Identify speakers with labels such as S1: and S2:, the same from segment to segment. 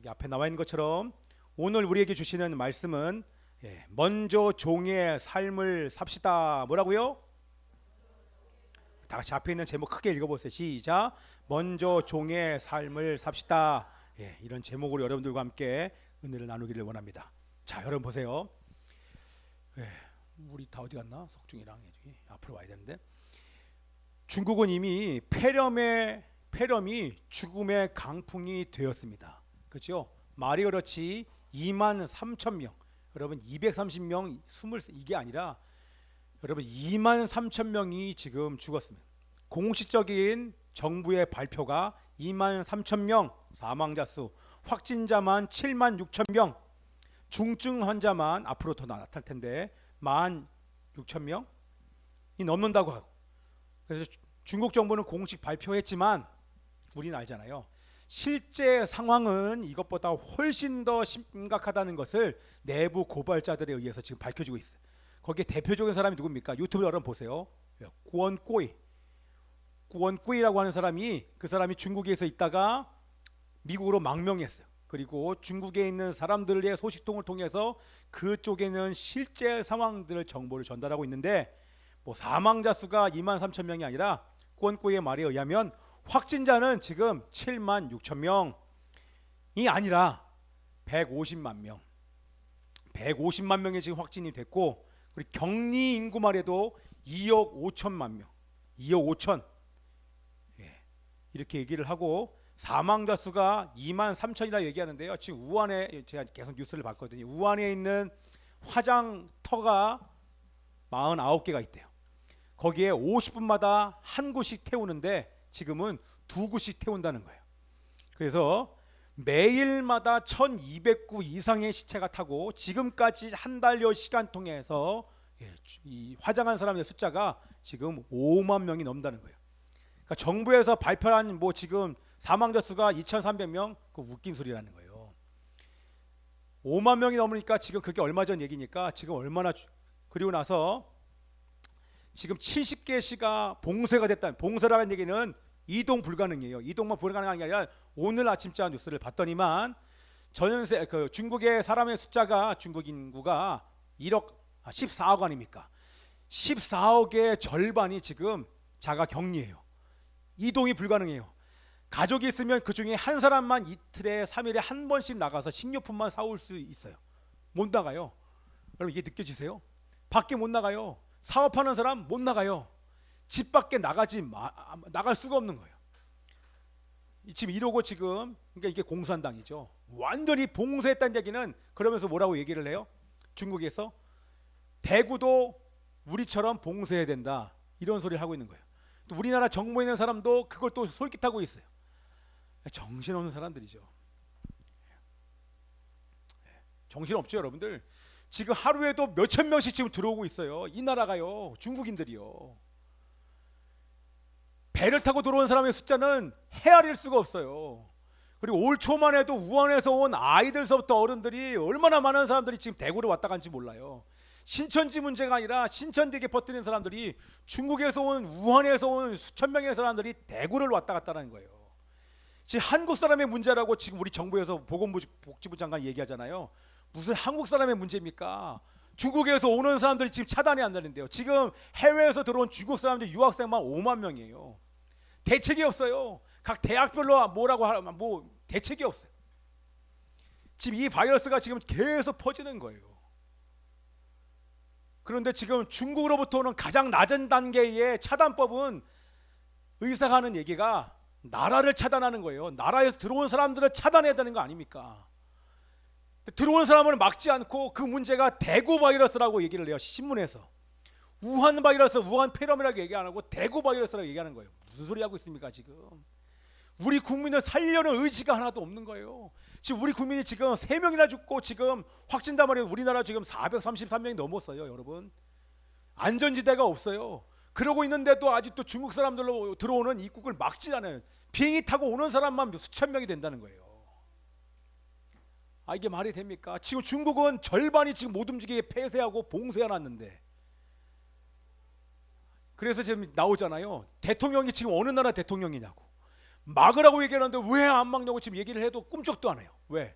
S1: 앞에 나와 있는 것처럼 오늘 우리에게 주시는 말씀은 먼저 종의 삶을 삽시다. 뭐라고요? 다 같이 앞에 있는 제목 크게 읽어보세요. 시작. 먼저 종의 삶을 삽시다. 이런 제목으로 여러분들과 함께 은혜를 나누기를 원합니다. 자, 여러분 보세요. 우리 다 어디 갔나? 석중이랑 앞으로 와야 되는데, 중국은 이미 폐렴이 죽음의 강풍이 되었습니다. 그렇죠? 말이 그렇지 2만 3천 명, 여러분 230명 20 이게 아니라 여러분 2만 3천 명이 지금 죽었습니다. 공식적인 정부의 발표가 2만 3천 명 사망자 수, 확진자만 7만 6천 명, 중증 환자만 앞으로 더 나타날 텐데 1만 6천 명이 넘는다고 하고, 그래서 중국 정부는 공식 발표했지만 우리는 알잖아요. 실제 상황은 이것보다 훨씬 더 심각하다는 것을 내부 고발자들에 의해서 지금 밝혀지고 있어요. 거기에 대표적인 사람이 누굽니까? 유튜브 여러분 보세요. 구원꾸이라고 하는 사람이, 그 사람이 중국에서 있다가 미국으로 망명했어요. 그리고 중국에 있는 사람들의 소식통을 통해서 그쪽에는 실제 상황들을 정보를 전달하고 있는데, 뭐 사망자 수가 2만 3천 명이 아니라 구원꾸이의 말에 의하면 확진자는 지금 7만 6천 명이 아니라 150만 명, 150만 명이 지금 확진이 됐고, 그리고 격리 인구만 해도 2억 5천만 명, 2억 5천, 이렇게 얘기를 하고, 사망자 수가 2만 3천이라 얘기하는데요. 지금 우한에, 제가 계속 뉴스를 봤거든요. 우한에 있는 화장터가 49개가 있대요. 거기에 50분마다 한 구씩 태우는데 지금은 2구씩 태운다는 거예요. 그래서 매일마다 1200구 이상의 시체가 타고, 지금까지 한 달여 시간 통해서 이 화장한 사람의 숫자가 지금 5만 명이 넘는다는 거예요. 그러니까 정부에서 발표한 뭐 지금 사망자 수가 2,300명, 그 웃긴 소리라는 거예요. 5만 명이 넘으니까 지금 그게 얼마 전 얘기니까 지금 얼마나, 그리고 나서 지금 70개 시가 봉쇄가 됐다. 봉쇄라는 얘기는 이동 불가능이에요. 이동만 불가능한 게 아니라 오늘 아침자 뉴스를 봤더니만 전세 그 중국의 사람의 숫자가, 중국 인구가 14억 아닙니까? 14억의 절반이 지금 자가 격리예요. 이동이 불가능해요. 가족이 있으면 그 중에 한 사람만 이틀에 3일에 한 번씩 나가서 식료품만 사올 수 있어요. 못 나가요. 여러분 이게 느껴지세요? 밖에 못 나가요. 사업하는 사람 못 나가요. 집 밖에 나갈 수가 없는 거예요. 지금 이러고 지금, 그러니까 이게 공산당이죠. 완전히 봉쇄했다는 얘기는, 그러면서 뭐라고 얘기를 해요? 중국에서 대구도 우리처럼 봉쇄해야 된다, 이런 소리를 하고 있는 거예요. 또 우리나라 정부에 있는 사람도 그걸 또 솔깃하고 있어요. 정신없는 사람들이죠. 정신없죠 여러분들. 지금 하루에도 몇천 명씩 지금 들어오고 있어요. 이 나라가요, 중국인들이요. 배를 타고 들어온 사람의 숫자는 헤아릴 수가 없어요. 그리고 올 초만 해도 우한에서 온 아이들서부터 어른들이 얼마나 많은 사람들이 지금 대구를 왔다 간지 몰라요. 신천지 문제가 아니라 신천지에 퍼뜨린 사람들이, 중국에서 온, 우한에서 온 수천 명의 사람들이 대구를 왔다 갔다는 거예요. 지금 한국 사람의 문제라고 지금 우리 정부에서 보건복지부 장관 얘기하잖아요. 무슨 한국 사람의 문제입니까? 중국에서 오는 사람들이 지금 차단이 안 되는데요. 지금 해외에서 들어온 중국 사람들 유학생만 5만 명이에요. 대책이 없어요. 각 대학별로 뭐라고 하면 뭐 대책이 없어요. 지금 이 바이러스가 지금 계속 퍼지는 거예요. 그런데 지금 중국으로부터 오는 가장 낮은 단계의 차단법은, 의사가 하는 얘기가 나라를 차단하는 거예요. 나라에서 들어온 사람들을 차단해야 되는 거 아닙니까? 들어오는 사람을 막지 않고 그 문제가 대구 바이러스라고 얘기를 해요. 신문에서 우한 바이러스, 우한 폐렴이라고 얘기 안 하고 대구 바이러스라고 얘기하는 거예요. 무슨 소리 하고 있습니까? 지금 우리 국민을 살려는 의지가 하나도 없는 거예요. 지금 우리 국민이 지금 3명이나 죽고, 지금 확진자 말이에요. 우리나라 지금 433명이 넘었어요. 여러분, 안전지대가 없어요. 그러고 있는데도 아직도 중국 사람들로 들어오는 입국을 막지 않아요. 비행기 타고 오는 사람만 수천 명이 된다는 거예요. 이게 말이 됩니까? 지금 중국은 절반이 지금 못 움직이게 폐쇄하고 봉쇄해놨는데, 그래서 지금 나오잖아요. 대통령이 지금 어느 나라 대통령이냐고. 막으라고 얘기하는데 왜 안 막냐고 지금 얘기를 해도 꿈쩍도 안 해요. 왜?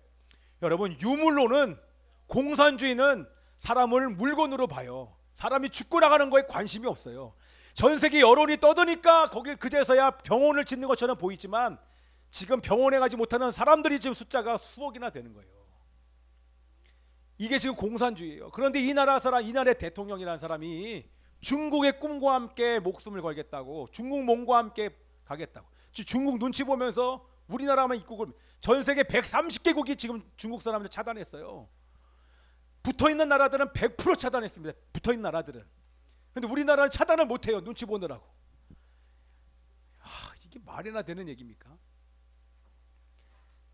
S1: 여러분, 유물론은, 공산주의는 사람을 물건으로 봐요. 사람이 죽고 나가는 거에 관심이 없어요. 전 세계 여론이 떠드니까 거기 그제서야 병원을 짓는 것처럼 보이지만 지금 병원에 가지 못하는 사람들이 지금 숫자가 수억이나 되는 거예요. 이게 지금 공산주의예요. 그런데 이 나라의 대통령이라는 사람이 중국의 꿈과 함께 목숨을 걸겠다고, 중국 몽과 함께 가겠다고, 중국 눈치 보면서 우리나라만 입국을, 전 세계 130개국이 지금 중국 사람들 차단했어요. 붙어있는 나라들은 100% 차단했습니다. 붙어있는 나라들은. 근데 우리나라는 차단을 못해요. 눈치 보느라고. 이게 말이나 되는 얘기입니까?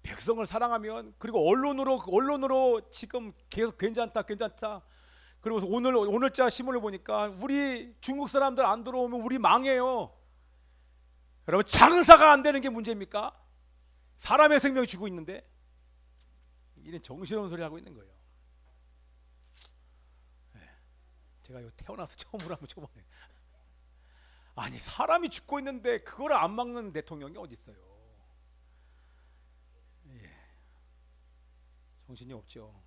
S1: 백성을 사랑하면, 그리고 언론으로 지금 계속 괜찮다. 그리고서 오늘자 신문을 보니까 우리 중국 사람들 안 들어오면 우리 망해요. 여러분, 장사가 안 되는 게 문제입니까? 사람의 생명이 죽고 있는데 이런 정신없는 소리 하고 있는 거예요. 제가 이거 태어나서 처음으로 한번 쳐보네. 아니, 사람이 죽고 있는데 그걸 안 막는 대통령이 어디 있어요? 정신이 없죠.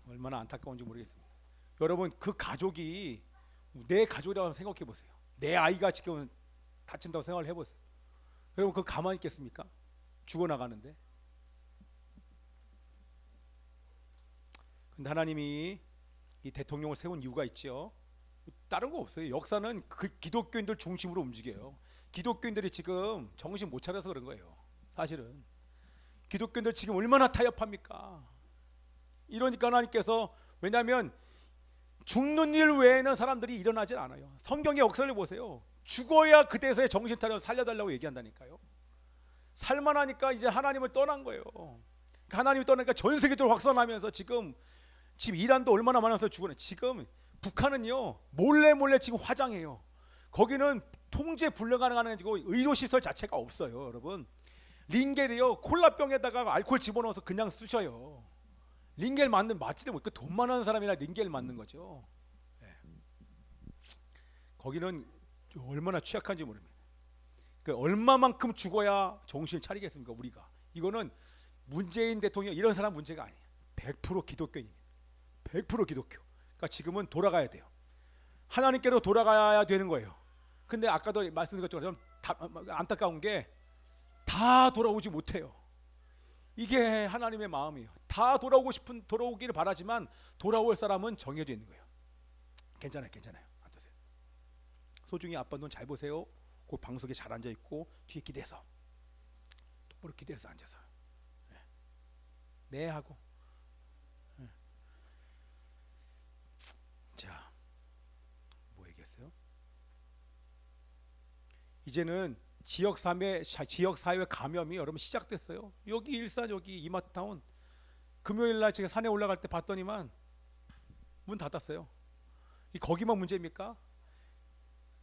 S1: 얼마나 안타까운지 모르겠습니다. 여러분, 그 가족이 내 가족이라고 생각해 보세요. 내 아이가 지금 다친다고 생각을 해보세요. 여러분, 그거 가만히 있겠습니까? 죽어나가는데. 근데 하나님이 이 대통령을 세운 이유가 있죠. 다른 거 없어요. 역사는 그 기독교인들 중심으로 움직여요. 기독교인들이 지금 정신 못 차려서 그런 거예요. 사실은 기독교인들 지금 얼마나 타협합니까? 이러니까 하나님께서, 왜냐하면 죽는 일 외에는 사람들이 일어나질 않아요. 성경의 역사를 보세요. 죽어야 그때서야 정신 차려 살려달라고 얘기한다니까요. 살만하니까 이제 하나님을 떠난 거예요. 하나님이 떠나니까 전 세계적으로 확산하면서 지금 이란도 얼마나 많아서 죽어요. 지금 북한은요 몰래 지금 화장해요. 거기는 통제 불가능한 의료시설 자체가 없어요. 여러분, 링겔이요 콜라병에다가 알코올 집어넣어서 그냥 쑤셔요. 링겔 맞지도 못해. 돈 많은 사람이라 링겔 맞는 거죠. 거기는 얼마나 취약한지 모릅니다. 얼마만큼 죽어야 정신을 차리겠습니까? 우리가 이거는 문재인 대통령 이런 사람 문제가 아니에요. 100% 기독교인입니다. 100% 기독교. 그러니까 지금은 돌아가야 돼요. 하나님께로 돌아가야 되는 거예요. 근데 아까도 말씀드린 것처럼 안타까운 게 다 돌아오지 못해요. 이게 하나님의 마음이에요. 다 돌아오기를 바라지만 돌아올 사람은 정해져 있는 거예요. 괜찮아요. 앉으세요. 소중히 아빠 눈 잘 보세요. 그 방석에 잘 앉아 있고 뒤에 기대서 똑바로 기대서 앉아서 네 하고. 자, 뭐 얘기했어요? 이제는 지역사회 감염이 여러분 시작됐어요. 여기 일산, 여기 이마트타운 금요일날 제가 산에 올라갈 때 봤더니만 문 닫았어요. 거기만 문제입니까?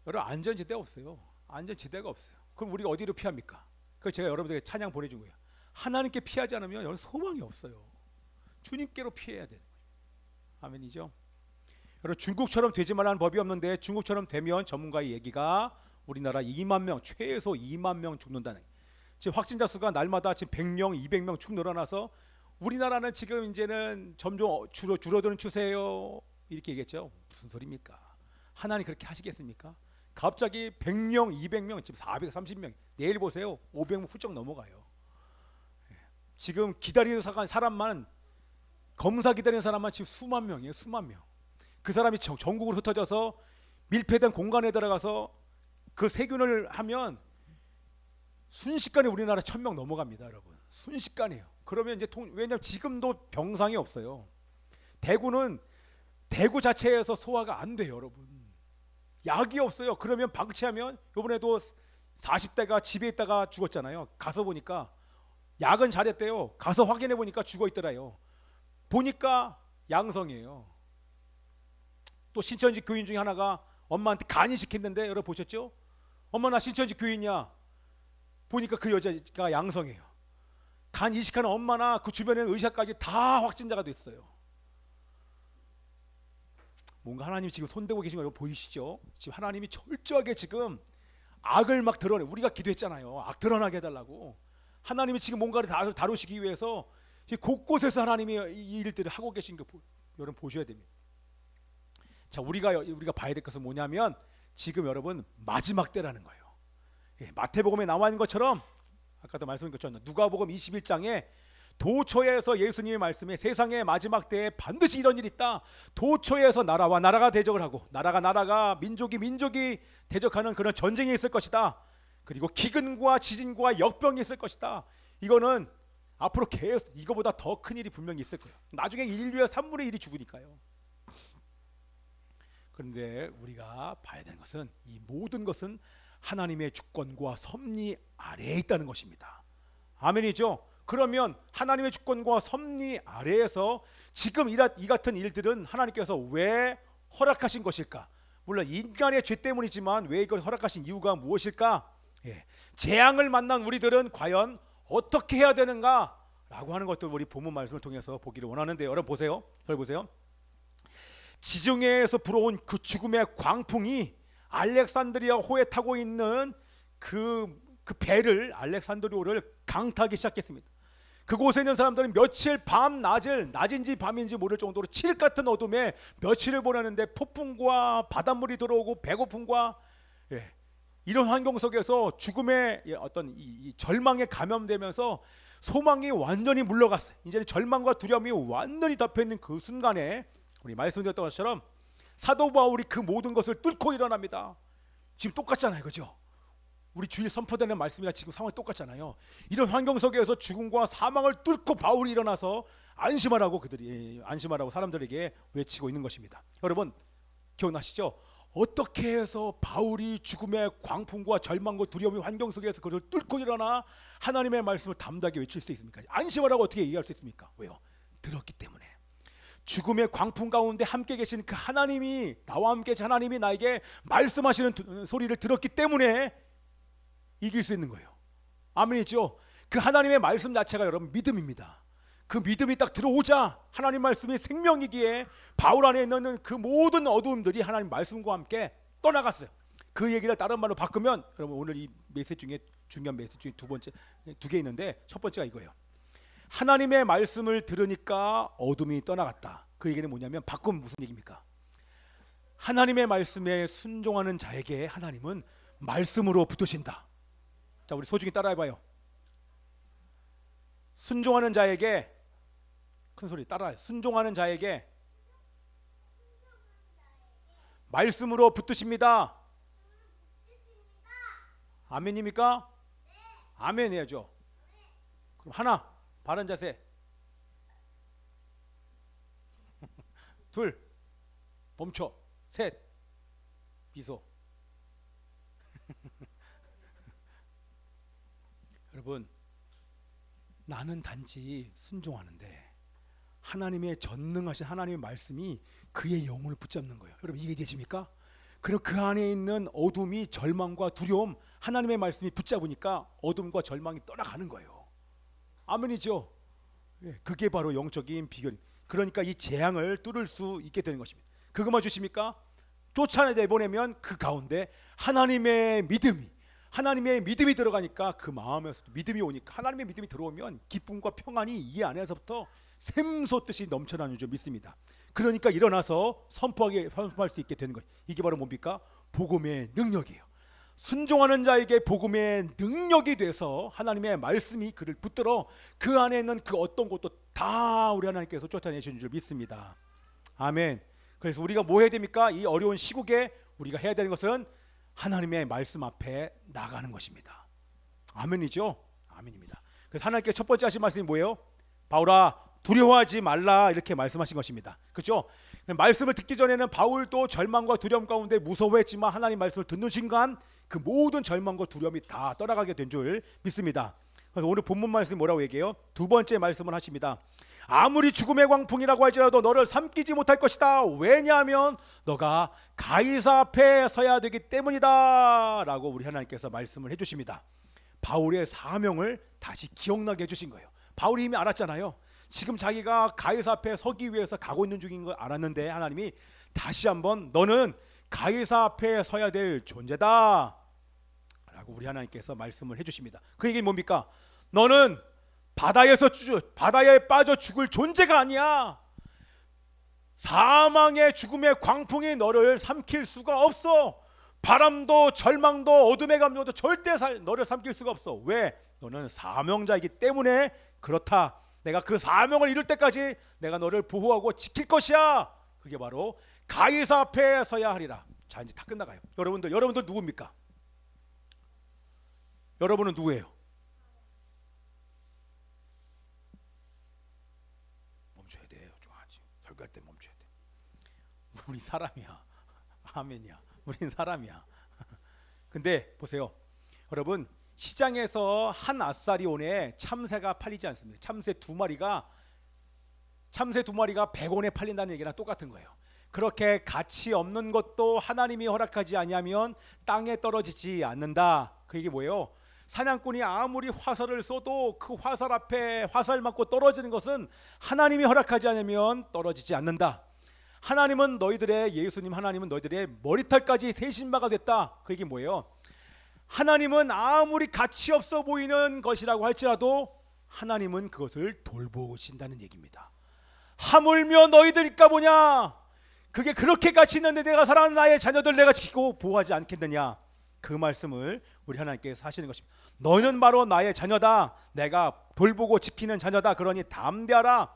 S1: 여러분, 안전지대가 없어요. 안전지대가 없어요. 그럼 우리가 어디로 피합니까? 그래서 제가 여러분들에게 찬양 보내준 거예요. 하나님께 피하지 않으면 여러분 소망이 없어요. 주님께로 피해야 되는 거예요. 아멘이죠? 여러분, 중국처럼 되지 말라는 법이 없는데 중국처럼 되면 전문가의 얘기가 우리나라 2만 명, 최소 2만 명 죽는다는. 지금 확진자 수가 날마다 지금 100명, 200명 쭉 늘어나서 우리나라는 지금 이제는 점점 줄어드는 추세예요. 이렇게 얘기했죠. 무슨 소리입니까? 하나님 그렇게 하시겠습니까? 갑자기 100명, 200명, 지금 430명. 내일 보세요. 500명 훌쩍 넘어가요. 지금 기다리는 사람만, 검사 기다리는 사람만 지금 수만 명이에요. 수만 명. 그 사람이 전국으로 흩어져서 밀폐된 공간에 들어가서 그 세균을 하면 순식간에 우리나라 1000명 넘어갑니다. 여러분, 순식간이에요. 그러면 이제 왜냐면 지금도 병상이 없어요. 대구 자체에서 소화가 안 돼요. 여러분, 약이 없어요. 그러면 방치하면, 이번에도 40대가 집에 있다가 죽었잖아요. 가서 보니까 약은 잘했대요. 가서 확인해 보니까 죽어 있더라요. 보니까 양성이에요. 또 신천지 교인 중에 하나가 엄마한테 간이 시켰는데, 여러분 보셨죠? 엄마, 나 신천지 교인이야. 보니까 그 여자가 양성이에요. 간 이식하는 엄마나 그 주변에 의사까지 다 확진자가 됐어요. 뭔가 하나님이 지금 손대고 계신 거 보이시죠? 지금 하나님이 철저하게 지금 악을 막 드러내. 우리가 기도했잖아요. 악 드러나게 해달라고. 하나님이 지금 뭔가를 다루시기 위해서 곳곳에서 하나님이 이 일들을 하고 계신 거 여러분 보셔야 됩니다. 자, 우리가 봐야 될 것은 뭐냐면 지금 여러분 마지막 때라는 거예요. 예, 마태복음에 나와 있는 것처럼 아까도 말씀드린 것처럼 누가복음 21장에 도처에서 예수님의 말씀에 세상의 마지막 때에 반드시 이런 일이 있다. 도처에서 나라와 나라가 대적을 하고 나라가 민족이 대적하는 그런 전쟁이 있을 것이다. 그리고 기근과 지진과 역병이 있을 것이다. 이거는 앞으로 계속 이거보다 더 큰 일이 분명히 있을 거예요. 나중에 인류의 3분의 1이 죽으니까요. 그런데 우리가 봐야 되는 것은 이 모든 것은 하나님의 주권과 섭리 아래에 있다는 것입니다. 아멘이죠? 그러면 하나님의 주권과 섭리 아래에서 지금 이 같은 일들은 하나님께서 왜 허락하신 것일까? 물론 인간의 죄 때문이지만 왜 이걸 허락하신 이유가 무엇일까? 예, 재앙을 만난 우리들은 과연 어떻게 해야 되는가? 라고 하는 것도 우리 본문 말씀을 통해서 보기를 원하는데 여러분 보세요. 저를 보세요. 지중해에서 불어온 그 죽음의 광풍이 알렉산드리아 호에 타고 있는 그 배를 알렉산드리아를 강타하기 시작했습니다. 그곳에 있는 사람들은 며칠 낮인지 밤인지 모를 정도로 칠흑 같은 어둠에 며칠을 보내는데 폭풍과 바닷물이 들어오고 배고픔과 이런 환경 속에서 죽음의 어떤 이 절망에 감염되면서 소망이 완전히 물러갔어요. 이제는 절망과 두려움이 완전히 덮여있는 그 순간에 우리 말씀드렸던 것처럼 사도 바울이 그 모든 것을 뚫고 일어납니다. 지금 똑같잖아요, 그죠? 우리 주일 선포되는 말씀이랑 지금 상황이 똑같잖아요. 이런 환경 속에서 죽음과 사망을 뚫고 바울이 일어나서 안심하라고 사람들에게 외치고 있는 것입니다. 여러분 기억나시죠? 어떻게 해서 바울이 죽음의 광풍과 절망과 두려움의 환경 속에서 그걸 뚫고 일어나 하나님의 말씀을 담대하게 외칠 수 있습니까? 안심하라고 어떻게 얘기할 수 있습니까? 왜요? 들었기 때문에. 죽음의 광풍 가운데 함께 계신 그 하나님이, 나와 함께 계신 하나님이 나에게 말씀하시는 소리를 들었기 때문에 이길 수 있는 거예요. 아멘이죠? 그 하나님의 말씀 자체가 여러분 믿음입니다. 그 믿음이 딱 들어오자 하나님 말씀이 생명이기에 바울 안에 있는 그 모든 어두움들이 하나님 말씀과 함께 떠나갔어요. 그 얘기를 다른 말로 바꾸면 여러분 오늘 이 메시지 중에 중요한 메시지 중에 두 개 있는데 첫 번째가 이거예요. 하나님의 말씀을 들으니까 어둠이 떠나갔다. 그 얘기는 뭐냐면 바꾸면 무슨 얘기입니까? 하나님의 말씀에 순종하는 자에게 하나님은 말씀으로 붙으신다. 자, 우리 소중히 따라해봐요. 순종하는 자에게, 큰 소리 따라해요. 순종하는 자에게 말씀으로 붙으십니다. 아멘입니까? 아멘 해야죠. 그럼 하나, 바른 자세. 둘, 멈춰. 셋, 비소. 여러분, 나는 단지 순종하는데 하나님의 전능하신 하나님의 말씀이 그의 영혼을 붙잡는 거예요. 여러분 이게 되십니까? 그리고 그 안에 있는 어둠이, 절망과 두려움, 하나님의 말씀이 붙잡으니까 어둠과 절망이 떠나가는 거예요. 아멘이죠? 그게 바로 영적인 비결. 그러니까 이 재앙을 뚫을 수 있게 되는 것입니다. 그것만 주십니까? 쫓아내보내면 그 가운데 하나님의 믿음이 들어가니까 그 마음에서도 믿음이 오니까, 하나님의 믿음이 들어오면 기쁨과 평안이 이 안에서부터 샘솟듯이 넘쳐나는 줄 믿습니다. 그러니까 일어나서 선포할 수 있게 되는 거예요. 이게 바로 뭡니까? 복음의 능력이에요. 순종하는 자에게 복음의 능력이 돼서 하나님의 말씀이 그를 붙들어 그 안에 있는 그 어떤 것도 다 우리 하나님께서 쫓아내시는 줄 믿습니다. 아멘. 그래서 우리가 뭐 해야 됩니까? 이 어려운 시국에 우리가 해야 되는 것은 하나님의 말씀 앞에 나가는 것입니다. 아멘이죠? 아멘입니다. 그래서 하나님께 첫 번째 하신 말씀이 뭐예요? 바울아, 두려워하지 말라, 이렇게 말씀하신 것입니다. 그렇죠? 말씀을 듣기 전에는 바울도 절망과 두려움 가운데 무서워했지만 하나님 말씀을 듣는 순간 그 모든 절망과 두려움이 다 떠나가게 된 줄 믿습니다. 그래서 오늘 본문 말씀이 뭐라고 얘기해요? 두 번째 말씀을 하십니다. 아무리 죽음의 광풍이라고 할지라도 너를 삼키지 못할 것이다. 왜냐하면 너가 가이사 앞에 서야 되기 때문이다 라고 우리 하나님께서 말씀을 해주십니다. 바울의 사명을 다시 기억나게 해주신 거예요. 바울이 이미 알았잖아요. 지금 자기가 가이사 앞에 서기 위해서 가고 있는 중인 걸 알았는데 하나님이 다시 한번 너는 가이사 앞에 서야 될 존재다. 라고 우리 하나님께서 말씀을 해주십니다. 그 얘기는 뭡니까? 너는 바다에 빠져 죽을 존재가 아니야. 사망의 죽음의 광풍이 너를 삼킬 수가 없어. 바람도 절망도 어둠의 감정도 절대 너를 삼킬 수가 없어. 왜? 너는 사명자이기 때문에 그렇다. 내가 그 사명을 이룰 때까지 내가 너를 보호하고 지킬 것이야. 그게 바로 가이사 앞에 서야 하리라. 자, 이제 다 끝나가요. 여러분들 누굽니까? 여러분은 누구예요? 멈춰야 돼요. 설교할 때 멈춰야 돼. 우리 사람이야. 아멘이야. 우린 사람이야. 근데 보세요. 여러분, 시장에서 한 아싸리온에 참새가 팔리지 않습니다. 참새 두 마리가 100원에 팔린다는 얘기랑 똑같은 거예요. 그렇게 가치 없는 것도 하나님이 허락하지 아니하면 땅에 떨어지지 않는다. 그 얘기 뭐예요? 사냥꾼이 아무리 화살을 쏘도 그 화살 앞에 화살 맞고 떨어지는 것은 하나님이 허락하지 않으면 떨어지지 않는다. 하나님은 예수님 하나님은 너희들의 머리털까지 세신바가 됐다. 그 얘기 뭐예요? 하나님은 아무리 가치 없어 보이는 것이라고 할지라도 하나님은 그것을 돌보신다는 얘기입니다. 하물며 너희들일까 보냐? 그게 그렇게 가치 있는데 내가 사랑하는 나의 자녀들 내가 지키고 보호하지 않겠느냐? 그 말씀을 우리 하나님께서 하시는 것입니다. 너희는 바로 나의 자녀다. 내가 돌보고 지키는 자녀다. 그러니 담대하라.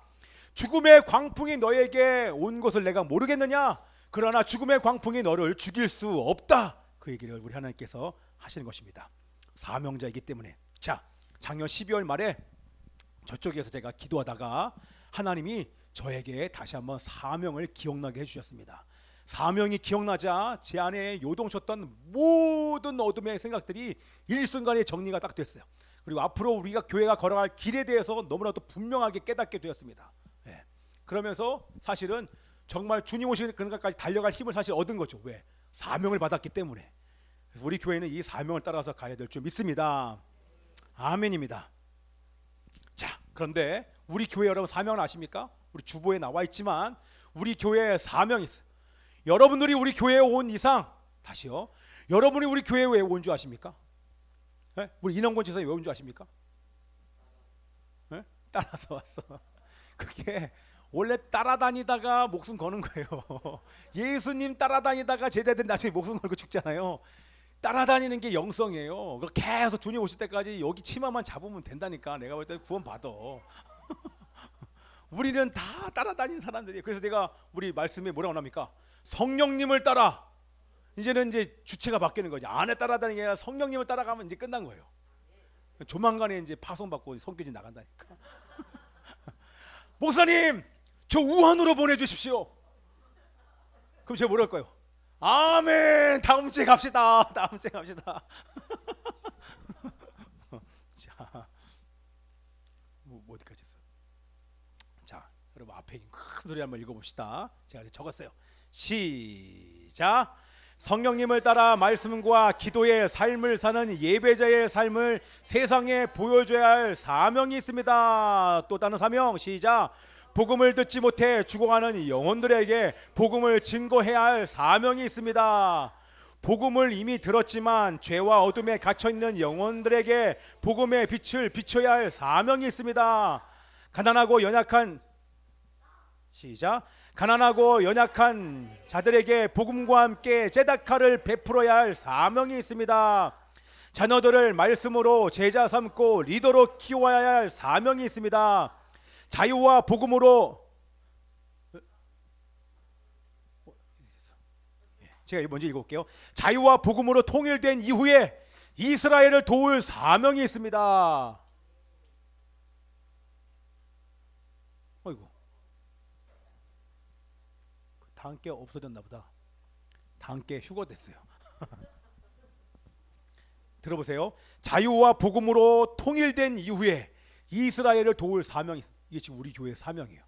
S1: 죽음의 광풍이 너에게 온 것을 내가 모르겠느냐? 그러나 죽음의 광풍이 너를 죽일 수 없다. 그 얘기를 우리 하나님께서 하시는 것입니다. 사명자이기 때문에. 자, 작년 12월 말에 저쪽에서 제가 기도하다가 하나님이 저에게 다시 한번 사명을 기억나게 해주셨습니다. 사명이 기억나자 제 안에 요동쳤던 모든 어둠의 생각들이 일순간에 정리가 딱 됐어요. 그리고 앞으로 우리가 교회가 걸어갈 길에 대해서 너무나도 분명하게 깨닫게 되었습니다. 네. 그러면서 사실은 정말 주님 오시는 그날까지 달려갈 힘을 사실 얻은 거죠. 왜? 사명을 받았기 때문에. 그래서 우리 교회는 이 사명을 따라서 가야 될 줄 믿습니다. 아멘입니다. 자, 그런데 우리 교회 여러분 사명을 아십니까? 우리 주보에 나와 있지만 우리 교회에 사명이 있어요. 여러분들이 우리 교회에 온 이상, 다시요, 여러분이 우리 교회에 왜 온 줄 아십니까? 네? 우리 인원권 지사에 왜 온 줄 아십니까? 네? 따라서 왔어. 그게 원래 따라다니다가 목숨 거는 거예요. 예수님 따라다니다가 제자들 나중에 목숨 걸고 죽잖아요. 따라다니는 게 영성이에요. 계속 주님 오실 때까지 여기 치마만 잡으면 된다니까. 내가 볼 때 구원 받아. 우리는 다 따라다니는 사람들이에요. 그래서 내가 우리 말씀에 뭐라고 나옵니까? 성령님을 따라. 이제는 이제 주체가 바뀌는 거죠. 안에 따라다니는 게 아니라 성령님을 따라가면 이제 끝난 거예요. 조만간에 이제 파송받고 성교진 나간다니까. 목사님, 저 우한으로 보내주십시오. 그럼 제가 뭐랄 거예요? 아멘. 다음 주에 갑시다. 다음 주에 갑시다. 자, 어디까지 했어? 자, 여러분 앞에 있는 큰 소리 한번 읽어봅시다. 제가 적었어요. 시작. 성령님을 따라 말씀과 기도의 삶을 사는 예배자의 삶을 세상에 보여줘야 할 사명이 있습니다. 또 다른 사명. 시작. 복음을 듣지 못해 죽어가는 영혼들에게 복음을 증거해야 할 사명이 있습니다. 복음을 이미 들었지만 죄와 어둠에 갇혀있는 영혼들에게 복음의 빛을 비춰야 할 사명이 있습니다. 가난하고 연약한 자들에게 복음과 함께 제다카를 베풀어야 할 사명이 있습니다. 자녀들을 말씀으로 제자 삼고 리더로 키워야 할 사명이 있습니다. 자유와 복음으로, 제가 먼저 읽어볼게요. 자유와 복음으로 통일된 이후에 이스라엘을 도울 사명이 있습니다. 어이구, 다음 게 없어졌나 보다. 다음 게 휴거 됐어요. 들어보세요. 자유와 복음으로 통일된 이후에 이스라엘을 도울 사명이 있습니다. 이게 지금 우리 교회의 사명이에요.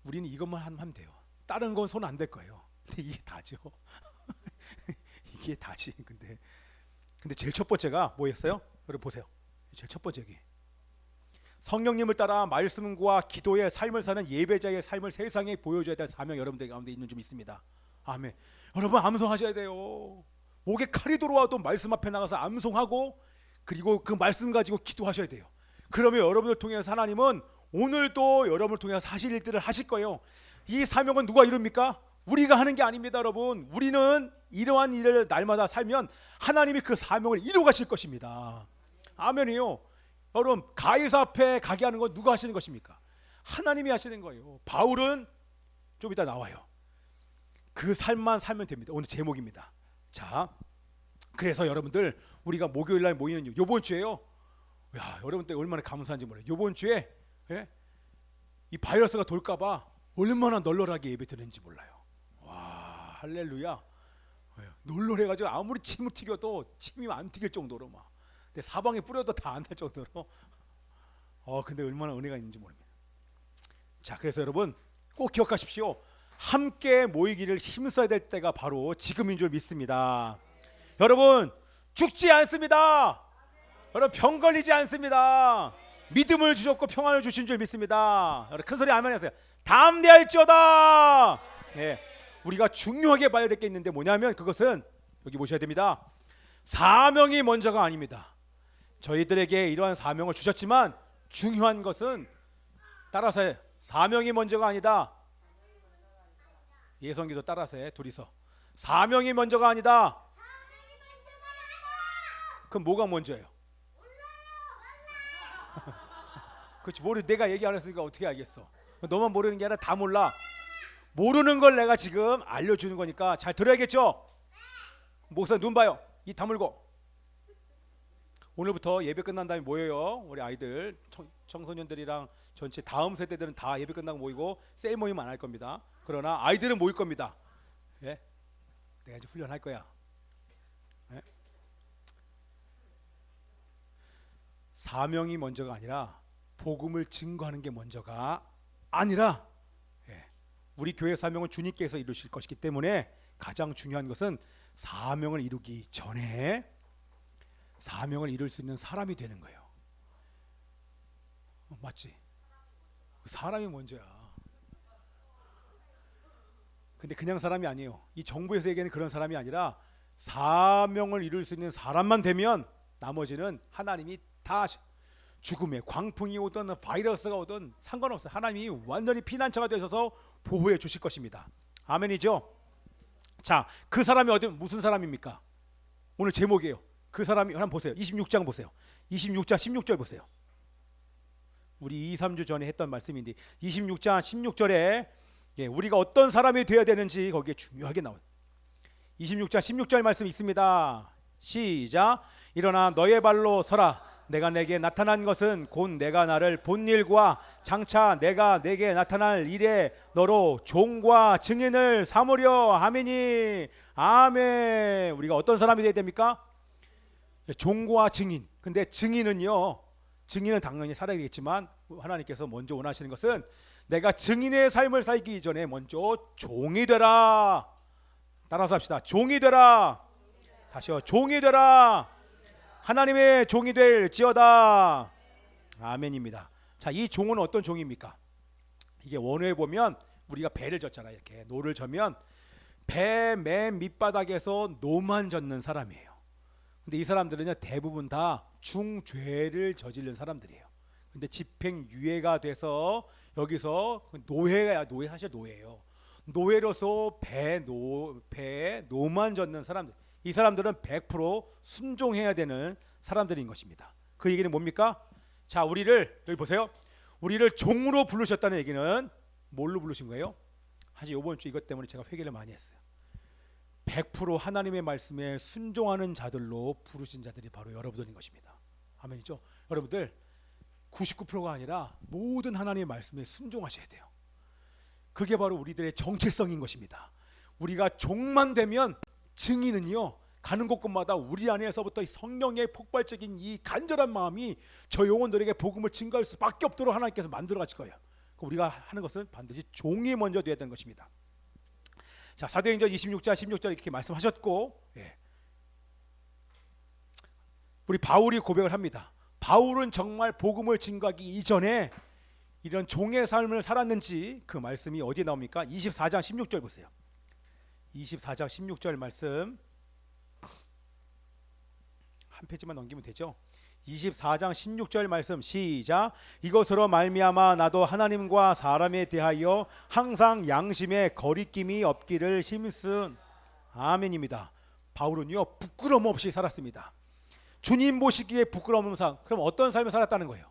S1: 우리는 이것만 하면 돼요. 다른 건 손 안 댈 거예요. 근데 이게 다죠. 이게 다지. 근데 제일 첫 번째가 뭐였어요? 여러분 보세요. 제일 첫 번째 게 성령님을 따라 말씀과 기도의 삶을 사는 예배자의 삶을 세상에 보여줘야 될 사명 여러분들 가운데 있는 좀 있습니다. 아멘. 여러분 암송하셔야 돼요. 목에 칼이 들어와도 말씀 앞에 나가서 암송하고 그리고 그 말씀 가지고 기도하셔야 돼요. 그러면 여러분을 통해서 하나님은 오늘도 여러분을 통해서 하실 일들을 하실 거예요. 이 사명은 누가 이룹니까? 우리가 하는 게 아닙니다, 여러분. 우리는 이러한 일을 날마다 살면 하나님이 그 사명을 이루어 가실 것입니다. 아멘이요. 여러분, 가이사 앞에 가게 하는 건 누가 하시는 것입니까? 하나님이 하시는 거예요. 바울은 좀 이따 나와요. 그 삶만 살면 됩니다. 오늘 제목입니다. 자, 그래서 여러분들 우리가 목요일 날 모이는 요번 주에요. 야, 여러분들 얼마나 감사한지 몰라요. 요번 주에 이 바이러스가 돌까봐 얼마나 널널하게 예배 드는지 몰라요. 와, 할렐루야. 널널해가지고 아무리 침을 튀겨도 침이 안 튀길 정도로 막. 근데 사방에 뿌려도 다 안 될 정도로. 근데 얼마나 은혜가 있는지 모릅니다. 자, 그래서 여러분 꼭 기억하십시오. 함께 모이기를 힘써야 될 때가 바로 지금인 줄 믿습니다. 여러분 죽지 않습니다. 여러분 병 걸리지 않습니다. 믿음을 주셨고 평안을 주신 줄 믿습니다. 여러분 큰 소리 아멘 하세요. 담대할지어다. 네, 우리가 중요하게 봐야 될 게 있는데 뭐냐면 그것은 여기 보셔야 됩니다. 사명이 먼저가 아닙니다. 저희들에게 이러한 사명을 주셨지만 중요한 것은 따라서 해. 사명이 먼저가 아니다. 예성기도 따라서 해. 둘이서 사명이 먼저가 아니다. 그럼 뭐가 먼저예요? 그렇지, 모르. 내가 얘기 안 했으니까 어떻게 알겠어? 너만 모르는 게 아니라 다 몰라. 모르는 걸 내가 지금 알려주는 거니까 잘 들어야겠죠? 목사 눈 봐요. 입 다물고. 오늘부터 예배 끝난 다음에 모여요. 우리 아이들 청소년들이랑 전체 다음 세대들은 다 예배 끝나고 모이고 셀 모임 안 할 겁니다. 그러나 아이들은 모일 겁니다. 예? 내가 이제 훈련할 거야. 예? 사명이 먼저가 아니라 복음을 증거하는 게 먼저가 아니라 우리 교회 사명은 주님께서 이루실 것이기 때문에 가장 중요한 것은 사명을 이루기 전에 사명을 이룰 수 있는 사람이 되는 거예요. 맞지? 사람이 먼저야. 근데 그냥 사람이 아니에요. 이 정부에서 얘기하는 그런 사람이 아니라 사명을 이룰 수 있는 사람만 되면 나머지는 하나님이 다 죽음의 광풍이 오든 바이러스가 오든 상관없어요. 하나님이 완전히 피난처가 되셔서 보호해 주실 것입니다. 아멘이죠? 자, 그 사람이 무슨 사람입니까? 오늘 제목이에요. 그 사람이 한번 보세요. 26장 보세요. 26장 16절 보세요. 우리 2, 3주 전에 했던 말씀인데 26장 16절에 우리가 어떤 사람이 되어야 되는지 거기에 중요하게 나와요. 26장 16절 말씀 있습니다. 시작. 일어나 너의 발로 서라. 내가 내게 나타난 것은 곧 내가 나를 본 일과 장차 내가 내게 나타날 일에 너로 종과 증인을 삼으려 하미니. 아멘. 우리가 어떤 사람이 되어야 됩니까? 종과 증인. 근데 증인은 당연히 살아야 되겠지만 하나님께서 먼저 원하시는 것은 내가 증인의 삶을 살기 전에 먼저 종이 되라. 따라서 합시다. 종이 되라. 다시요. 종이 되라. 하나님의 종이 될지어다. 아멘입니다. 자, 이 종은 어떤 종입니까? 이게 원어에 보면 우리가 배를 젓잖아요. 이렇게 노를 젓면 배 맨 밑바닥에서 노만 젓는 사람이에요. 근데 이 사람들은요 대부분 다 중죄를 저지른 사람들이에요. 근데 집행유예가 돼서 여기서 노예 사실 노예예요. 노예로서 배에 노만 젓는 사람들. 이 사람들은 100% 순종해야 되는 사람들인 것입니다. 그 얘기는 뭡니까? 자, 우리를 여기 보세요. 우리를 종으로 부르셨다는 얘기는 뭘로 부르신 거예요? 사실 이번 주 이것 때문에 제가 회개를 많이 했어요. 100% 하나님의 말씀에 순종하는 자들로 부르신 자들이 바로 여러분들인 것입니다. 아멘이죠? 여러분들 99%가 아니라 모든 하나님의 말씀에 순종하셔야 돼요. 그게 바로 우리들의 정체성인 것입니다. 우리가 종만 되면 증인은요 가는 곳곳마다 우리 안에서부터 성령의 폭발적인 이 간절한 마음이 저 영혼들에게 복음을 증거할 수밖에 없도록 하나님께서 만들어 가실 거예요. 우리가 하는 것은 반드시 종이 먼저 되어야 되는 것입니다. 자, 사도행전 26장 16절 이렇게 말씀하셨고, 우리 바울이 고백을 합니다. 바울은 정말 복음을 증거하기 이전에 이런 종의 삶을 살았는지 그 말씀이 어디에 나옵니까? 24장 16절 보세요. 24장 16절 말씀. 한 페이지만 넘기면 되죠. 24장 16절 말씀 시작. 이것으로 말미암아 나도 하나님과 사람에 대하여 항상 양심에 거리낌이 없기를 힘쓴. 아멘입니다. 바울은요 부끄러움 없이 살았습니다. 주님 보시기에 부끄러움 없는 삶. 그럼 어떤 삶을 살았다는 거예요?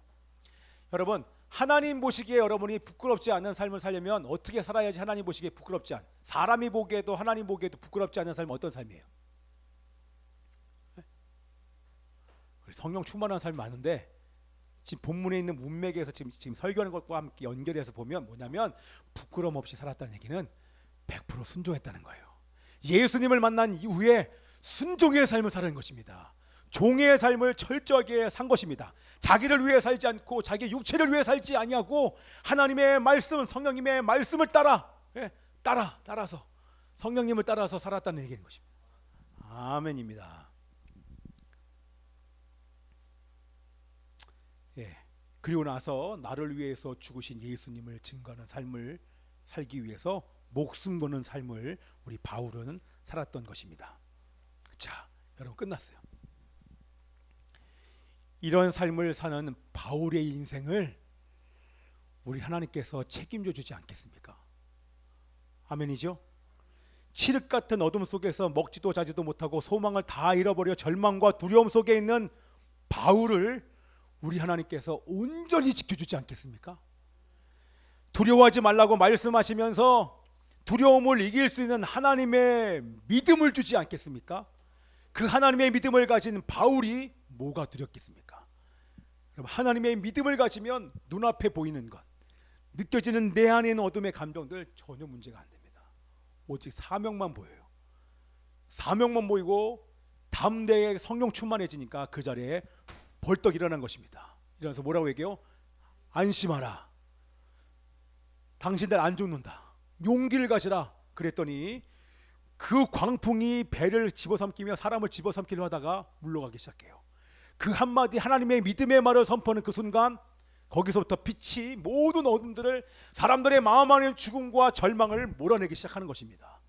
S1: 여러분, 하나님 보시기에 여러분이 부끄럽지 않는 삶을 살려면 어떻게 살아야지 하나님 보시기에 부끄럽지 않은, 사람이 보기에도 하나님 보기에도 부끄럽지 않은 삶은 어떤 삶이에요? 성령 충만한 삶이 많은데 지금 본문에 있는 문맥에서 지금 설교하는 것과 함께 연결해서 보면 뭐냐면 부끄러움 없이 살았다는 얘기는 100% 순종했다는 거예요. 예수님을 만난 이후에 순종의 삶을 사는 것입니다. 종의 삶을 철저하게 산 것입니다. 자기를 위해 살지 않고 자기 육체를 위해 살지 아니하고 하나님의 말씀, 성령님의 말씀을 따라서 성령님을 따라서 살았다는 얘기인 것입니다. 아멘입니다. 그리고 나서 나를 위해서 죽으신 예수님을 증거하는 삶을 살기 위해서 목숨 거는 삶을 우리 바울은 살았던 것입니다. 자, 여러분 끝났어요. 이런 삶을 사는 바울의 인생을 우리 하나님께서 책임져 주지 않겠습니까? 아멘이죠? 칠흑 같은 어둠 속에서 먹지도 자지도 못하고 소망을 다 잃어버려 절망과 두려움 속에 있는 바울을 우리 하나님께서 온전히 지켜주지 않겠습니까? 두려워하지 말라고 말씀하시면서 두려움을 이길 수 있는 하나님의 믿음을 주지 않겠습니까? 그 하나님의 믿음을 가진 바울이 뭐가 두렵겠습니까? 여러분, 하나님의 믿음을 가지면 눈앞에 보이는 것, 느껴지는 내 안에 있는 어둠의 감정들 전혀 문제가 안 됩니다. 오직 사명만 보여요. 사명만 보이고 담대하게 성령 충만해지니까 그 자리에 벌떡 일어난 것입니다. 일어나서 뭐라고 얘기해요? 안심하라. 당신들 안 죽는다. 용기를 가지라. 그랬더니 그 광풍이 배를 집어삼키며 사람을 집어삼키려 하다가 물러가기 시작해요. 그 한마디 하나님의 믿음의 말을 선포하는 그 순간 거기서부터 빛이 모든 어둠들을, 사람들의 마음 안에 죽음과 절망을 몰아내기 시작하는 것입니다.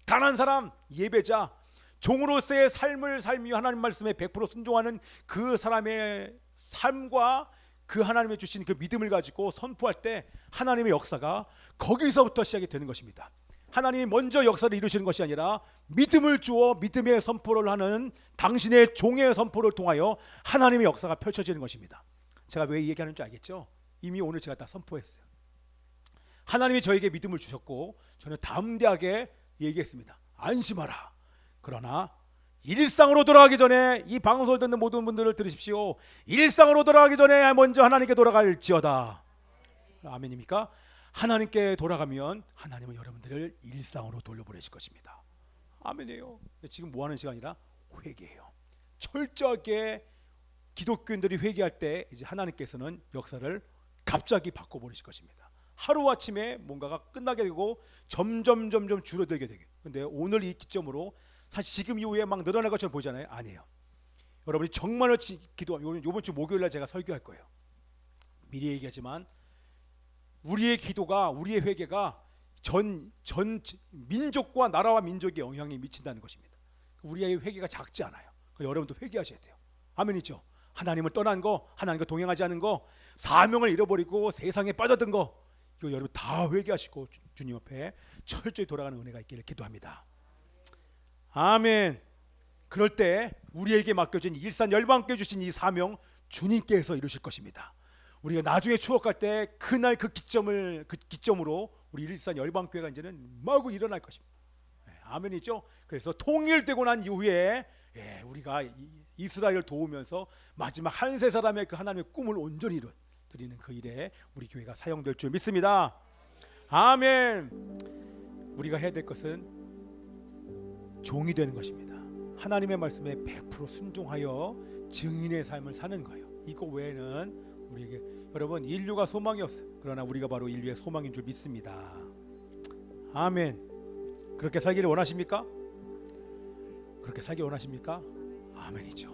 S1: 단 한 사람, 예배자, 종으로서의 삶을 살며 하나님 말씀에 100% 순종하는 그 사람의 삶과 그 하나님의 주신 그 믿음을 가지고 선포할 때 하나님의 역사가 거기서부터 시작이 되는 것입니다. 하나님이 먼저 역사를 이루시는 것이 아니라 믿음을 주어 믿음의 선포를 하는 당신의 종의 선포를 통하여 하나님의 역사가 펼쳐지는 것입니다. 제가 왜 이 얘기하는 줄 알겠죠? 이미 오늘 제가 다 선포했어요. 하나님이 저에게 믿음을 주셨고 저는 담대하게 얘기했습니다. 안심하라. 그러나 일상으로 돌아가기 전에 이 방송을 듣는 모든 분들을 들으십시오. 일상으로 돌아가기 전에 먼저 하나님께 돌아갈지어다. 아멘입니까? 하나님께 돌아가면 하나님은 여러분들을 일상으로 돌려보내실 것입니다. 아멘이에요. 지금 뭐 하는 시간이라? 회개해요. 철저하게 기독교인들이 회개할 때 이제 하나님께서는 역사를 갑자기 바꿔버리실 것입니다. 하루아침에 뭔가가 끝나게 되고 점점 줄어들게 되게. 근데 오늘 이 기점으로 사실 지금 이후에 막 늘어날 것처럼 보이잖아요. 아니에요. 여러분이 정말로 기도하면 이번 주 목요일날 제가 설교할 거예요. 미리 얘기하지만 우리의 기도가, 우리의 회개가 전 민족과 나라와 민족에 영향이 미친다는 것입니다. 우리의 회개가 작지 않아요. 여러분도 회개하셔야 돼요. 아멘이죠. 하나님을 떠난 거, 하나님과 동행하지 않은 거, 사명을 잃어버리고 세상에 빠져든 거, 이거 여러분 다 회개하시고 주님 앞에 철저히 돌아가는 은혜가 있기를 기도합니다. 아멘. 그럴 때 우리에게 맡겨진 일산 열방교회 주신 이 사명 주님께서 이루실 것입니다. 우리가 나중에 추억할 때 그날 그 기점으로 우리 일산 열방교회가 이제는 마구 일어날 것입니다. 아멘이죠. 그래서 통일되고 난 이후에 우리가 이스라엘을 도우면서 마지막 한 세 사람의 그 하나님의 꿈을 온전히 이루어드리는 그 일에 우리 교회가 사용될 줄 믿습니다. 아멘. 우리가 해야 될 것은 종이 되는 것입니다. 하나님의 말씀에 100% 순종하여 증인의 삶을 사는 거예요. 이거 외에는 우리에게, 여러분, 인류가 소망이 없어요. 그러나 우리가 바로 인류의 소망인 줄 믿습니다. 아멘. 그렇게 살기를 원하십니까? 그렇게 살기 원하십니까? 아멘이죠.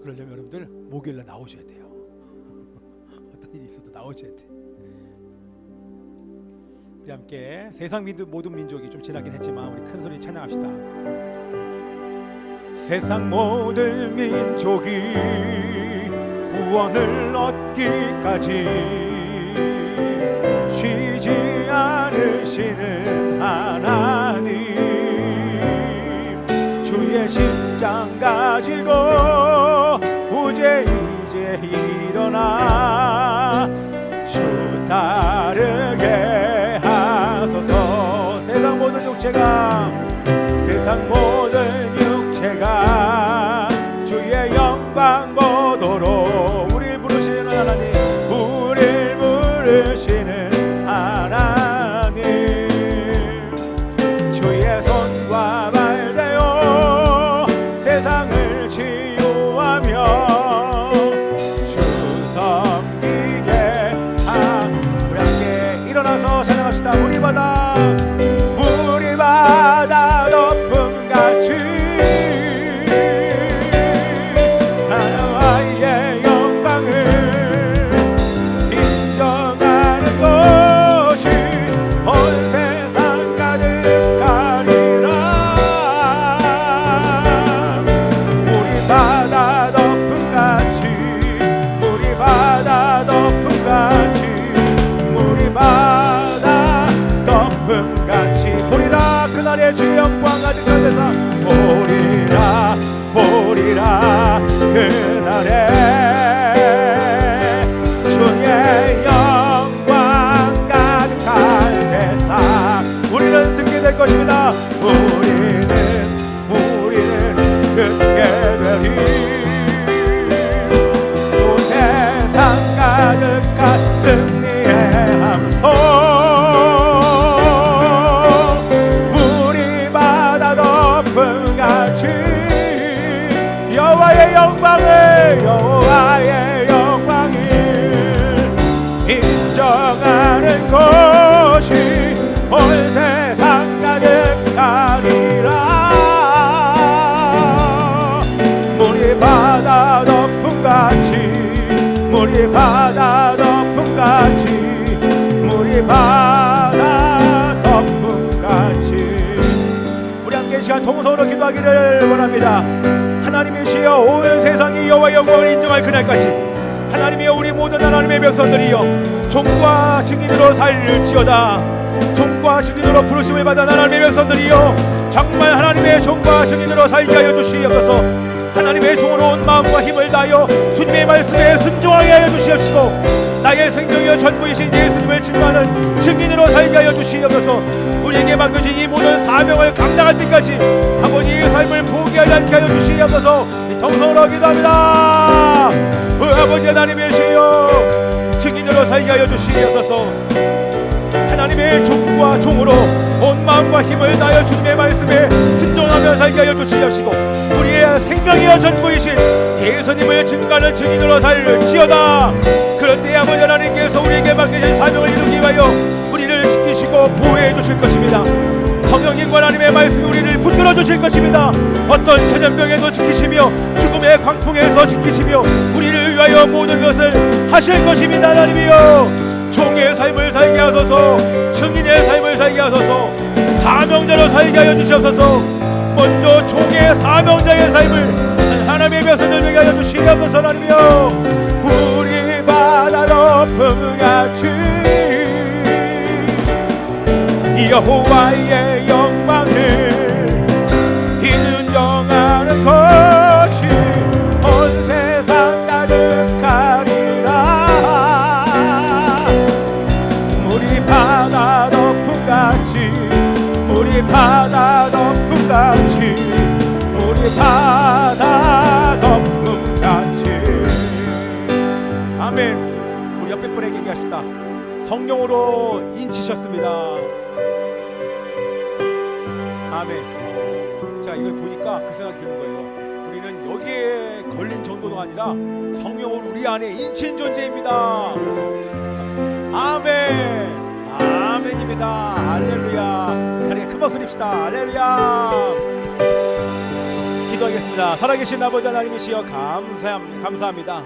S1: 그러려면 여러분들 목요일날 나오셔야 돼요. 어떤 일이 있어도 나오셔야 돼요. 우리 함께 세상 모든 민족이 좀 지나긴 했지만 우리 큰 소리 찬양합시다. 세상 모든 민족이 구원을 얻기까지 쉬지 않으시는 하나님, 주의 심장 가지고 이제 일어나 주 따르게 하소서. 세상 모든 육체가 주의 영광 보도록 우리를 부르시는 하나님, 우리를 부르시는 하나님, 주의 손과 발 대어 세상을 치유하며 주 섬기게 우리 함께 일어나서 찬양합시다. 우리 바다 높음같이 하나님의 영광을 인정하는 것이 온 세상 가득하리라. 우리 바다 높음같이, 우리 바다 높음같이, 우리 바다 높음같이 보리라. 그날의 주 영광 가득한 세상 보리라, 보리라. 그날의 주의 영광 가득한 세상 우리는 듣게 될 것입니다. 우리는 듣게 되리. 또 세상 가득한 승리의 함성, 여호와의 영광을 인정하는 것이 온 세상 가득하리라. 물이 바다 높음같이, 물이 바다 높음같이, 물이 바다 높음같이. 우리 함께 시간 통성으로 기도하기를 원합니다. 하나님이시여, 온 세상이 여호와의 영광을 인정할 그날까지 하나님이여, 우리 모든 하나님의 백성들이여 종과 증인으로 살지어다. 종과 증인으로 부르심을 받은 하나님의 백성들이여 정말 하나님의 종과 증인으로 살게 하여 주시옵소서. 하나님의 종으로 온 마음과 힘을 다하여 주님의 말씀에 순종하게 하여 주시옵시고, 나의 생명이여 전부이신 예수님을 증거하는 증인으로 살게 하여 주시옵소서. 우리에게 맡겨진 이 모든 사명을 감당할 때까지 아버지의 삶을 포기하지 않게 하여 주시옵소서. 통성으로 기도합니다. 아버지 하나님이시여, 증인으로 살게 하여 주시옵소서. 하나님의 종과 종으로 온 마음과 힘을 다하여 주님의 말씀에 순종하며 살게 하여 주시옵시고, 우리의 생명이여 전부이신 예수님을 증거하는 증인으로 살지어다. 그럴 때 아버지 하나님께서 우리에게 맡겨진 사명을 이루기 위하여 우리를 지키시고 보호해 주실 것입니다. 성령님과 하나님의 말씀이 우리를 붙들어 주실 것입니다. 어떤 전염병에도 지키시며 죽음의 광풍에서 지키시며 우리를 위하여 모든 것을 하실 것입니다. 하나님이여, 종의 삶을 살게 하소서, 증인의 삶을 살게 하소서, 사명자로 살게 하여 주시옵소서. 먼저 종의 사명자의 삶을 하나님의 백성들 되게 하여 주시옵소서. 하나님이여, 우리 바다 높음같이 여호와의 영광을 인정하는 것이 온 세상 가득하리라. 우리 바다 높음같이, 우리 바다 높음같이, 우리 바다 높음같이. 아멘. 우리 옆에 분에게 얘기합시다. 성령으로 인치셨습니다. 아멘. 자, 이걸 보니까 그 생각이 드는 거예요. 우리는 여기에 걸린 정도가 아니라 성령으로 우리 안에 인친 존재입니다. 아멘. 아멘입니다. 할렐루야. 우리 하나님께 큰 박수 드립시다. 할렐루야. 기도하겠습니다. 살아계신 아버지 하나님이시여, 감사합니다.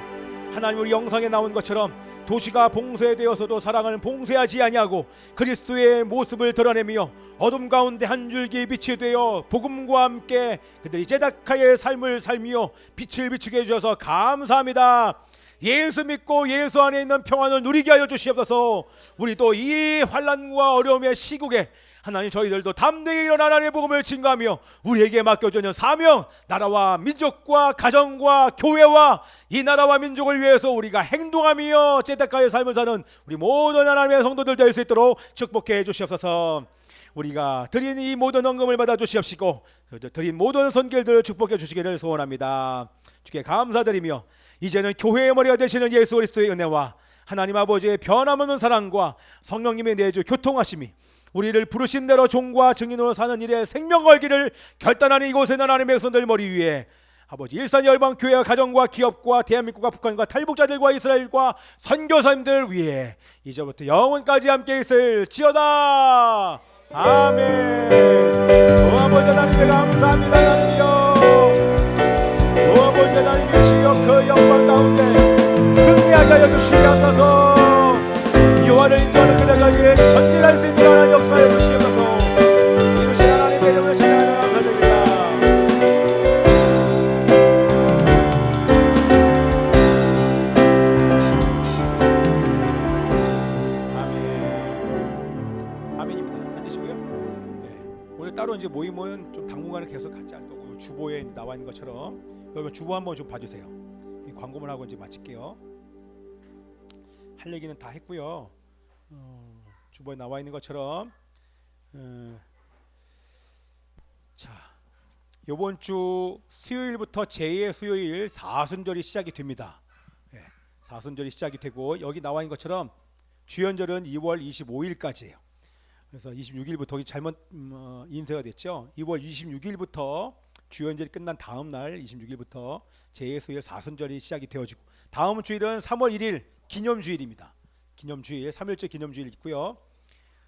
S1: 하나님, 우리 영상에 나온 것처럼 도시가 봉쇄되어서도 사랑을 봉쇄하지 아니하고 그리스도의 모습을 드러내며 어둠 가운데 한 줄기 빛이 되어 복음과 함께 그들이 제다카의 삶을 살며 빛을 비추게 해주셔서 감사합니다. 예수 믿고 예수 안에 있는 평안을 누리게 하여 주시옵소서. 우리도 이 환난과 어려움의 시국에 하나님 저희들도 담대히 일어나 하나님의 복음을 증거하며 우리에게 맡겨주는 사명, 나라와 민족과 가정과 교회와 이 나라와 민족을 위해서 우리가 행동하며 제다카의 삶을 사는 우리 모든 하나님의 성도들 될 수 있도록 축복해 주시옵소서. 우리가 드린 이 모든 헌금을 받아 주시옵시고 드린 모든 손길들을 축복해 주시기를 소원합니다. 주께 감사드리며 이제는 교회의 머리가 되시는 예수 그리스도의 은혜와 하나님 아버지의 변함없는 사랑과 성령님의 내주 교통하심이 우리를 부르신 대로 종과 증인으로 사는 일에 생명 걸기를 결단하는 이곳에 있는 하나님의 백성들 머리 위에 아버지 일산열방교회와 가정과 기업과 대한민국과 북한과 탈북자들과 이스라엘과 선교사님들 위해 이제부터 영원까지 함께 있을지어다. 아멘. 오 아버지 하나님 감사합니다. 하나님이여, 오 아버지 하나님의 시여 그 영광 가운데 승리하게 하여 주시게 하소서. 여호와를 인정하는 그대가 예 전진할 수 있는 하나님 역사에 주시옵소서. 이루신 하나님의 이름을 찬양하며 감사드립니다. 아멘. 아멘입니다. 앉으시고요. 네. 오늘 따로 이제 모임은 좀 당분간은 계속 같이 할 거고 주보에 나와 있는 것처럼 여러분 주보 한번 좀 봐주세요. 광고만 하고 이제 마칠게요. 할 얘기는 다 했고요. 주보에 나와 있는 것처럼 자 이번 주 수요일부터 제2의 수요일 사순절이 시작이 됩니다. 네, 사순절이 시작이 되고 여기 나와 있는 것처럼 주연절은 2월 25일까지예요. 그래서 26일부터 잘못 인쇄가 됐죠. 2월 26일부터 주연절이 끝난 다음 날 26일부터 제2의 수요일 사순절이 시작이 되어지고 다음 주일은 3월 1일 기념주일입니다. 기념주일 3일째 기념주일 있고요.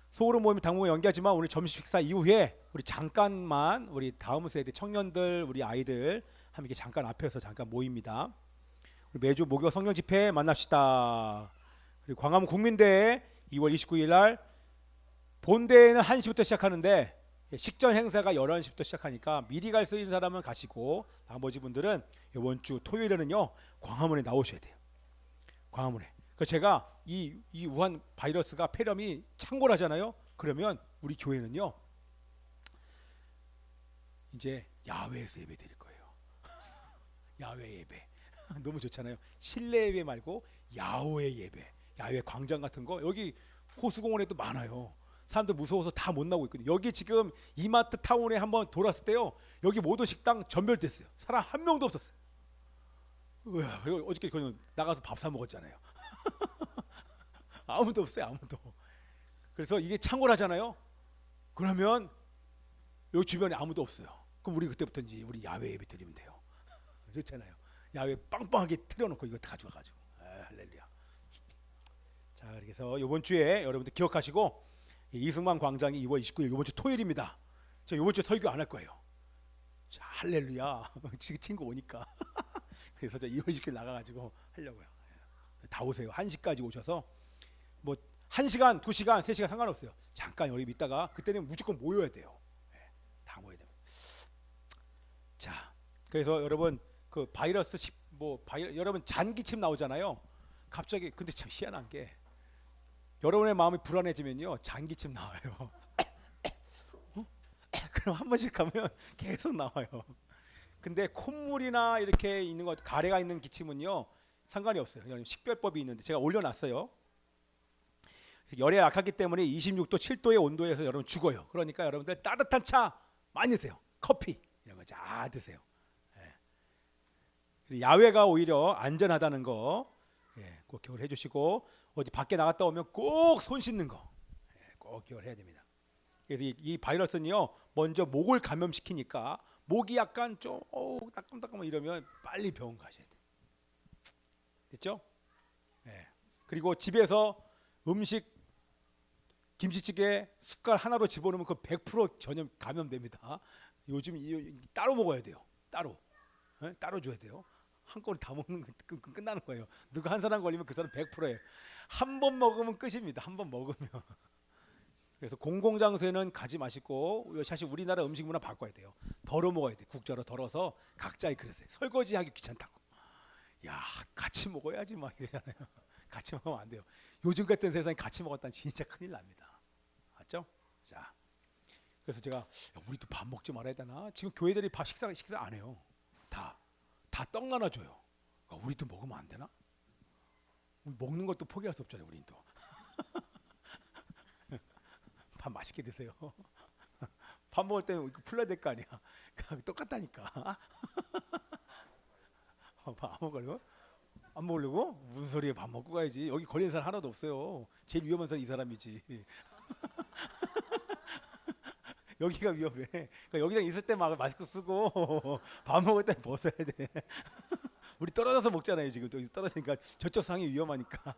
S1: 소그룹 모임 당분간 연기하지만 오늘 점심 식사 이후에 우리 잠깐만 우리 다음 세대 청년들 우리 아이들 함께 잠깐 앞에서 잠깐 모입니다. 우리 매주 목요 성령 집회 만납시다. 그리고 광화문 국민대회 2월 29일 날 본대회는 1시부터 시작하는데 식전 행사가 11시부터 시작하니까 미리 갈 수 있는 사람은 가시고 나머지 분들은 이번 주 토요일에는요 광화문에 나오셔야 돼요. 광화문에. 그 제가 이 우한 바이러스가 폐렴이 창궐하잖아요. 그러면 우리 교회는요 이제 야외에서 예배 드릴 거예요. 야외 예배 너무 좋잖아요. 실내 예배 말고 야외 예배, 야외 광장 같은 거 여기 호수공원에도 많아요. 사람들 무서워서 다 못 나오고 있거든요. 여기 지금 이마트 타운에 한번 돌았을 때요 여기 모든 식당 전멸됐어요. 사람 한 명도 없었어요. 어저께 그냥 나가서 밥 사 먹었잖아요. 아무도 없어요. 아무도. 그래서 이게 창궐하잖아요. 그러면 여기 주변에 아무도 없어요. 그럼 우리 그때부터 이제 우리 야외 예배 드리면 돼요. 좋잖아요. 야외 빵빵하게 틀어놓고 이거 다 가져가가지고 할렐루야. 자 그래서 이번 주에 여러분들 기억하시고 이승만 광장이 2월 29일 이번 주 토요일입니다. 저 이번 주 설교 안 할 거예요. 자 할렐루야. 친구 오니까. 그래서 저 2월 29일 나가가지고 하려고요. 다 오세요. 1시까지 오셔서 뭐 1시간, 2시간, 3시간 상관없어요. 잠깐 여기 있다가 그때는 무조건 모여야 돼요. 다 모여야 돼요. 자, 그래서 여러분 그 바이러스 여러분 잔기침 나오잖아요. 갑자기 근데 참 희한한 게 여러분의 마음이 불안해지면요 잔기침 나와요. 그럼 한 번씩 가면 계속 나와요. 근데 콧물이나 이렇게 있는 것 가래가 있는 기침은요 상관이 없어요. 식별법이 있는데 제가 올려놨어요. 열에 약하기 때문에 26도 7도의 온도에서 여러분 죽어요. 그러니까 여러분들 따뜻한 차 많이 드세요. 커피 이런 거 잘 드세요. 야외가 오히려 안전하다는 거 꼭 기억을 해주시고 어디 밖에 나갔다 오면 꼭 손 씻는 거 꼭 기억을 해야 됩니다. 그래서 이 바이러스는요 먼저 목을 감염시키니까 목이 약간 좀 따끔따끔 이러면 빨리 병원 가셔야 돼요. 됐죠? 그리고 집에서 음식 김치찌개 숟갈 하나로 집어넣으면 그 100% 전염 감염됩니다. 요즘 따로 먹어야 돼요. 따로 줘야 돼요. 한꺼번에 다 먹는 거 끝나는 거예요. 누가 한 사람 걸리면 그 사람 100%예요. 한 번 먹으면 끝입니다. 한 번 먹으면. 그래서 공공장소에는 가지 마시고 사실 우리나라 음식 문화 바꿔야 돼요. 덜어 먹어야 돼. 국자로 덜어서 각자의 그릇에. 설거지하기 귀찮다고. 야, 같이 먹어야지 막 이러잖아요. 같이 먹으면 안 돼요. 요즘 같은 세상에 같이 먹었다는 진짜 큰일 납니다. 맞죠? 자, 그래서 제가 야, 우리도 밥 먹지 말아야 되나? 지금 교회들이 밥 식사 안 해요. 다 떡 나눠 줘요. 그러니까 우리도 먹으면 안 되나? 우리 먹는 것도 포기할 수 없잖아요. 우리는 또. 밥 맛있게 드세요. 밥 먹을 때는 이거 풀러야 될 거 아니야. 똑같다니까. 밥 안 먹으려고? 안 먹으려고? 무슨 소리야? 밥 먹고 가야지. 여기 걸린 사람 하나도 없어요. 제일 위험한 사람 이 사람이지. 여기가 위험해. 그러니까 여기랑 있을 때 막 마스크 쓰고 밥 먹을 때 벗어야 돼. 우리 떨어져서 먹잖아요. 지금 또 떨어지니까 저쪽 상이 위험하니까.